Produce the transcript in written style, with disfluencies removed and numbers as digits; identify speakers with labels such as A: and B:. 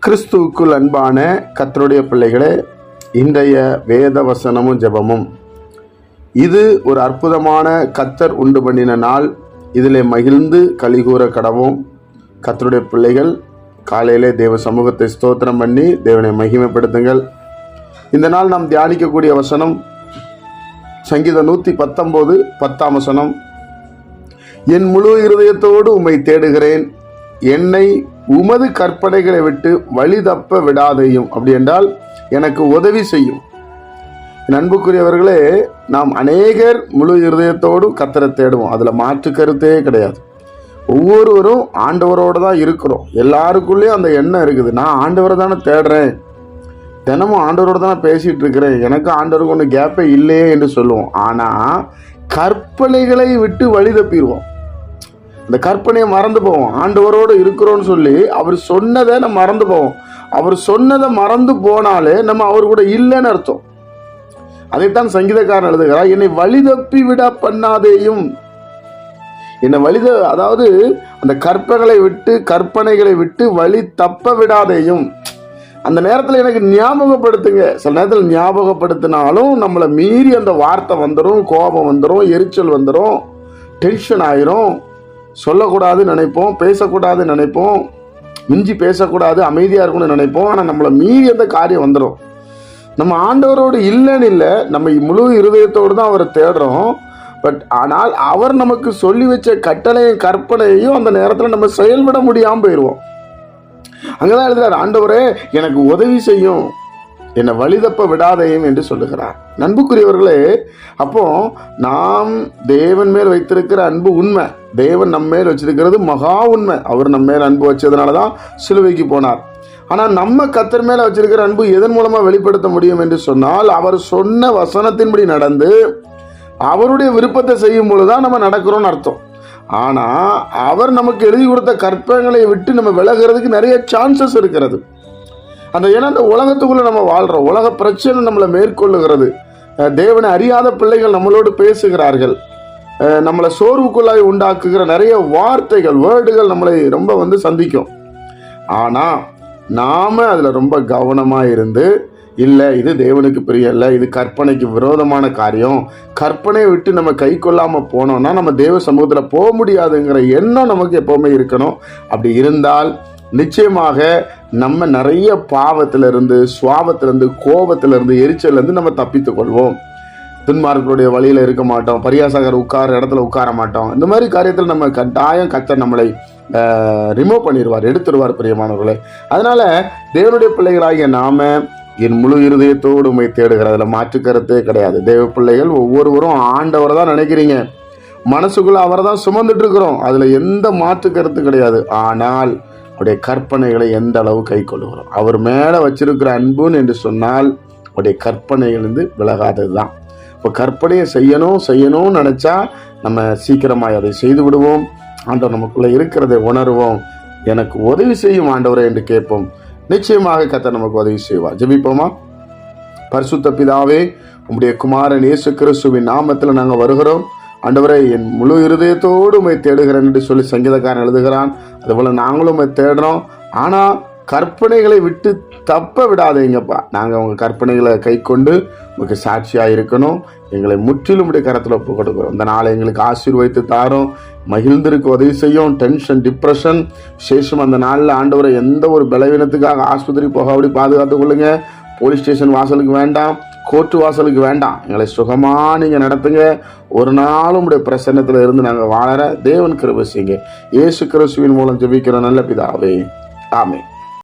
A: கிறிஸ்துவுக்குள் அன்பான கர்த்தருடைய பிள்ளைகளே, இன்றைய வேத வசனமும் ஜெபமும் இது ஒரு அற்புதமான கர்த்தர் உண்டு பண்ணின நாள். இதிலே மகிழ்ந்து கலிகூற கடவோம். கர்த்தருடைய பிள்ளைகள் காலையிலே தேவ சமூகத்தை ஸ்தோத்திரம் பண்ணி தேவனை மகிமைப்படுத்துங்கள். இந்த நாள் நாம் தியானிக்கக்கூடிய வசனம் சங்கீதம் 119 10ஆம் வசனம். என் முழு இருதயத்தோடு உம்மை தேடுகிறேன், என்னை உமது கற்பனைகளை விட்டு வழி தப்ப விடாதையும். அப்படி என்றால் எனக்கு உதவி செய்யும். அன்புக்குரியவர்களே, நாம் அநேகர் முழு இருதயத்தோடும் கர்த்தரை தேடுவோம். அதில் மாற்று கருத்தே கிடையாது. ஒவ்வொருவரும் ஆண்டவரோடு தான் இருக்கிறோம். எல்லாருக்குள்ளேயும் அந்த எண்ணம் இருக்குது. நான் ஆண்டவரை தானே தேடுறேன், தினமும் ஆண்டவரோடு தானே பேசிகிட்டு இருக்கிறேன், எனக்கு ஆண்டவருக்கு ஒன்று கேப்பே இல்லையே என்று சொல்லுவோம். ஆனால் கற்பனைகளை விட்டு வழி தப்பிடுவோம். இந்த கற்பனையை மறந்து போவோம். ஆண்டவரோடு இருக்கிறோன்னு சொல்லி அவர் சொன்னதை நம்ம மறந்து போவோம். அவர் சொன்னதை மறந்து போனாலே நம்ம அவர் கூட இல்லைன்னு அர்த்தம். அதைத்தான் சங்கீதக்காரன் எழுதுகிறார், என்னை வழி தப்பி விட பண்ணாதேயும். என்னை அதாவது அந்த கற்பனைகளை விட்டு வழி தப்ப விடாதேயும். அந்த நேரத்தில் எனக்கு ஞாபகப்படுத்துங்க. சில நேரத்தில் ஞாபகப்படுத்தினாலும் நம்மளை மீறி அந்த வார்த்தை வந்துடும், கோபம் வந்துடும், எரிச்சல் வந்துடும், டென்ஷன் ஆயிரும். சொல்லக்கூடாதுன்னு நினைப்போம், பேசக்கூடாதுன்னு நினைப்போம், மிஞ்சி பேசக்கூடாது, அமைதியாக இருக்கணும்னு நினைப்போம். ஆனால் நம்மளை மீறி அந்த காரியம் வந்துடும். நம்ம ஆண்டவரோடு இல்லைன்னு இல்லை, நம்ம முழு இருதயத்தோடு தான் அவரை தேடுறோம். ஆனால் அவர் நமக்கு சொல்லி வச்ச கட்டளையும் கற்பனையையும் அந்த நேரத்தில் நம்ம செயல்பட முடியாமல் போயிடுவோம். அங்கதான் எழுதுறாரு, ஆண்டவரே எனக்கு உதவி செய்யும், என்னை வழிதப்ப விடாதையும் என்று சொல்லுகிறார். அன்புக்குரியவர்களே, அப்போ நாம் தேவன் மேல் வைத்திருக்கிற அன்பு உண்மை, தேவன் நம்ம மேல் வச்சிருக்கிறது மகா உண்மை. அவர் நம்ம மேல் அன்பு வச்சதுனால தான் சிலுவைக்கு போனார். ஆனால் நம்ம கர்த்தர் மேல வச்சிருக்கிற அன்பு எதன் மூலமா வெளிப்படுத்த முடியும் என்று சொன்னால், அவர் சொன்ன வசனத்தின்படி நடந்து அவருடைய விருப்பத்தை செய்யும் பொழுதுதான் நம்ம நடக்கிறோம்னு அர்த்தம். ஆனா அவர் நமக்கு எழுதி கொடுத்த கற்பனைகளை விட்டு நம்ம விலகிறதுக்கு நிறைய சான்சஸ் இருக்கிறது. ஏன்னா அந்த உலகத்துக்குள்ள நம்ம வாழ்றோம், உலக பிரச்சனை நம்மளை மேற்கொள்ளுகிறது, தேவனை அறியாத பிள்ளைகள் நம்மளோடு பேசுகிறார்கள், நம்மளை சோர்வுக்குள்ளாய் உண்டாக்குகிற நிறைய வார்த்தைகள் வேர்டுகள் நம்மளை ரொம்ப சந்திக்கும். ஆனா நாம அதுல ரொம்ப கவனமா இருந்து, இல்லை இது தேவனுக்கு பிரியம் இல்லை, இது கற்பனைக்கு விரோதமான காரியம், கற்பனையை விட்டு நம்ம கை கொள்ளாம போனோம்னா நம்ம தேவ சமூகத்துல போக முடியாதுங்கிற எண்ணம் நமக்கு எப்பவுமே இருக்கணும். அப்படி இருந்தால் நிச்சயமாக நம்ம நிறைய பாவத்திலிருந்து, சுவாபத்திலிருந்து, கோபத்திலிருந்து, எரிச்சலிருந்து நம்ம தப்பித்துக் கொள்வோம். துன்மார்களுடைய வழியில இருக்க மாட்டோம், பரியாசகர் உட்கார இடத்துல உட்கார மாட்டோம். இந்த மாதிரி காரியத்தில் நம்ம கட்டாயம் கர்த்தர் நம்மளை ரிமூவ் பண்ணிடுவார், எடுத்துருவார் பிரியமானவர்களே. அதனால தேவனுடைய பிள்ளைகளாகிய நாம என் முழு இருதயத்தோடு உண்மை தேடுகிறதுல மாற்று கருத்தே கிடையாது. தேவ பிள்ளைகள் ஒவ்வொருவரும் ஆண்டவரை தான் நினைக்கிறீங்க, மனசுக்குள்ள அவரை தான் சுமந்துட்டு இருக்கிறோம், அதுல எந்த மாற்று கருத்து கிடையாது. ஆனால் அவருடைய கற்பனைகளை எந்த அளவு கை கொள்ளுகிறோம், அவர் மேல வச்சிருக்கிற அன்புன்னு என்று சொன்னால் அவருடைய கற்பனைகளிலிருந்து விலகாதது தான். இப்போ கற்பனையை செய்யணும்னு நினைச்சா நம்ம சீக்கிரமாய் அதை செய்து விடுவோம். ஆண்டவர் நமக்குள்ள இருக்கிறதை உணர்வோம். எனக்கு உதவி செய்யும் ஆண்டவரே என்று கேட்போம். நிச்சயமாக கர்த்தர் நமக்கு உதவி செய்வார். ஜெபிப்போமா? பரிசுத்த பிதாவே, உம்முடைய குமாரன் இயேசு கிறிஸ்துவின் நாமத்தில் நாங்கள் வருகிறோம். ஆண்டவரே, என் முழு இருதயத்தோடு உம்மை தேடுகிறேன் என்று சொல்லி சங்கீதக்காரன் எழுதுகிறான். அதுபோல நாங்களும் உம்மை தேடுறோம். ஆனால் கற்பனைகளை விட்டு தப்ப விடாதீங்கப்பா. நாங்கள் உங்கள் கற்பனைகளை கை கொண்டு உங்களுக்கு சாட்சியாக இருக்கணும். எங்களை முற்றிலும் உடைய கரத்தில் ஒப்பு கொடுக்குறோம். இந்த நாளை எங்களுக்கு ஆசீர்வதித்து தாரோம், மகிழ்ந்திருக்க உதவி செய்யும். டென்ஷன், டிப்ரெஷன், விசேஷம் அந்த நாளில் ஆண்டவரை எந்த ஒரு பலவீனத்துக்காக ஆஸ்பத்திரி போக அப்படி பாதுகாத்து கொள்ளுங்க. போலீஸ் ஸ்டேஷன் வாசலுக்கு வேண்டாம், கோர்ட்டு வாசலுக்கு வேண்டாம். எங்களை சுகமாக நீங்கள் நடத்துங்க. ஒரு நாளும் உடைய பிரசன்னத்தில் இருந்து நாங்கள் வாழற தேவன் கிருபை செய்யுங்க. இயேசு கிறிஸ்துவின் மூலம் ஜெபிக்கிற நல்ல பிதாவே, ஆமென்.